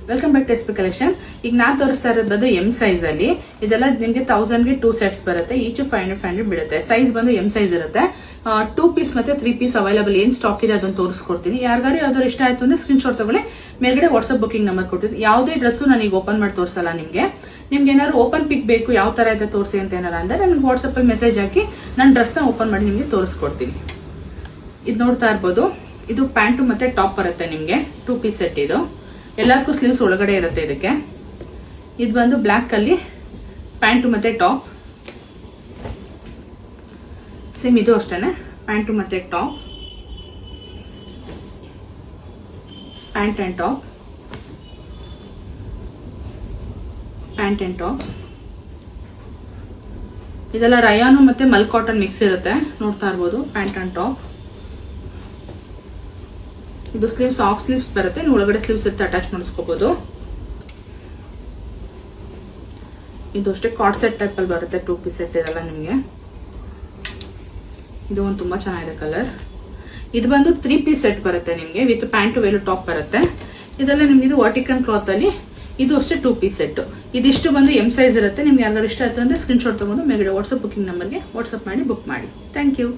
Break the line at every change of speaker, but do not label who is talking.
Welcome back to S P collection. ಈಗ ನಾ ತೋರಿಸ್ತಾ ಇರೋದು ಎಂ ಸೈಜ್ ಅಲ್ಲಿ. ಇದೆಲ್ಲ ನಿಮಗೆ 1000ಗೆ 2 ಸೆಟ್ಸ್ ಬರುತ್ತೆ. ಈಚ್ 500 ಬೀಳುತ್ತೆ. ಸೈಜ್ ಬಂದು ಎಂ ಸೈಜ್ ಇರುತ್ತೆ. 2 ಪೀಸ್ ಮತ್ತೆ 3 ಪೀಸ್ ಅವೈಲೇಬಲ್ ಏನ್ ಸ್ಟಾಕ್ ಇದೆ ಅದನ್ನ ತೋರಿಸ್ಕೊಡ್ತೀನಿ. ಯಾರಿಗಾರು ಯಾವ್ದಾರು ಇಷ್ಟ ಆಯ್ತು ಅಂದ್ರೆ ಸ್ಕ್ರೀನ್ ಶಾಟ್ ತಗೊಳ್ಳಿ. ಮೇಲ್ಗಡೆ ವಾಟ್ಸ್ಆಪ್ ಬುಕಿಂಗ್ ನಂಬರ್ ಕೊಟ್ಟಿದ್ದೀನಿ. ಯಾವುದೇ ಡ್ರೆಸ್ ನಾನು ಈಗ ಓಪನ್ ಮಾಡಿ ತೋರಿಸಲ್ಲ ನಿಮ್ಗೆ ಏನಾದ್ರು ಓಪನ್ ಪಿಕ್ ಬೇಕು ಯಾವ ತರ ಇದೆ ತೋರಿಸಿ ಅಂತ ಏನಾರ ಅಂದ್ರೆ ನನಗೆ ವಾಟ್ಸ್ಆಪ್ ಅಲ್ಲಿ ಮೆಸೇಜ್ ಹಾಕಿ ನಾನು ಡ್ರೆಸ್ ನ ಓಪನ್ ಮಾಡಿ ನಿಮ್ಗೆ ತೋರಿಸ್ಕೊಡ್ತೀನಿ. ಇದು ನೋಡ್ತಾ ಇರ್ಬೋದು. ಇದು ಪ್ಯಾಂಟು ಮತ್ತೆ ಟಾಪ್ ಬರುತ್ತೆ ನಿಮ್ಗೆ 2 ಪೀಸ್ ಸೆಟ್. ಇದು ಎಲ್ಲದಕ್ಕೂ ಸ್ಲೀವ್ಸ್ ಒಳಗಡೆ ಇರುತ್ತೆ. ಇದಕ್ಕೆ ಇದು ಬಂದು ಬ್ಲಾಕ್ ಅಲ್ಲಿ ಪ್ಯಾಂಟು ಮತ್ತೆ ಟಾಪ್. ಸೇಮ್ ಇದು ಅಷ್ಟೇನೆ. ಪ್ಯಾಂಟು ಮತ್ತೆ top, pant and top, pant and top. ಇದೆಲ್ಲ ರಯಾನು ಮತ್ತೆ ಮಲ್ ಕಾಟನ್ ಮಿಕ್ಸ್ ಇರುತ್ತೆ. ನೋಡ್ತಾ ಇರ್ಬೋದು. Pant and top. ಇದು ಸ್ಲೀವ್ಸ್ ಆಫ್ ಸ್ಲೀವ್ಸ್ ಬರುತ್ತೆ. ನೀವು ಒಳಗಡೆ ಸ್ಲೀವ್ಸ್ ಇರುತ್ತೆ ಅಟ್ಯಾಚ್ ಮಾಡಿಸ್ಕೋಬಹುದು. ಇದು ಅಷ್ಟೇ ಕಾರ್ಡ್ ಸೆಟ್ ಟೈಪ್ ಅಲ್ಲಿ ಬರುತ್ತೆ. 2 ಪೀಸ್ ಸೆಟ್ ಇದೆಲ್ಲ ನಿಮ್ಗೆ. ಇದು ಒಂದು ತುಂಬಾ ಚೆನ್ನಾಗಿದೆ ಕಲರ್. ಇದು ಬಂದು 3 ಪೀಸ್ ಸೆಟ್ ಬರುತ್ತೆ ನಿಮ್ಗೆ ವಿತ್ ಪ್ಯಾಂಟ್ ವೇಲು ಟಾಪ್ ಬರುತ್ತೆ. ಇದೆಲ್ಲ ನಿಮ್ಗೆ ಇದು ವರ್ಟಿಕಲ್ ಕ್ಲಾತ್ ಅಲ್ಲಿ. ಇದು ಅಷ್ಟೇ 2 ಪೀಸ್ ಸೆಟ್. ಇದಿಷ್ಟು ಬಂದು ಎಂ ಸೈಜ್ ಇರುತ್ತೆ. ನಿಮ್ಗೆ ಯಾರು ಇಷ್ಟ ಆಯ್ತು ಅಂದ್ರೆ ಸ್ಕ್ರೀನ್ ಶಾಟ್ ತಗೊಂಡು ಮೇಲ್ಗಡೆ ವಾಟ್ಸ್ಆಪ್ ಬುಕಿಂಗ್ ನಂಬರ್ಗೆ ವಾಟ್ಸ್ಆಪ್ ಮಾಡಿ ಬುಕ್ ಮಾಡಿ. Thank you.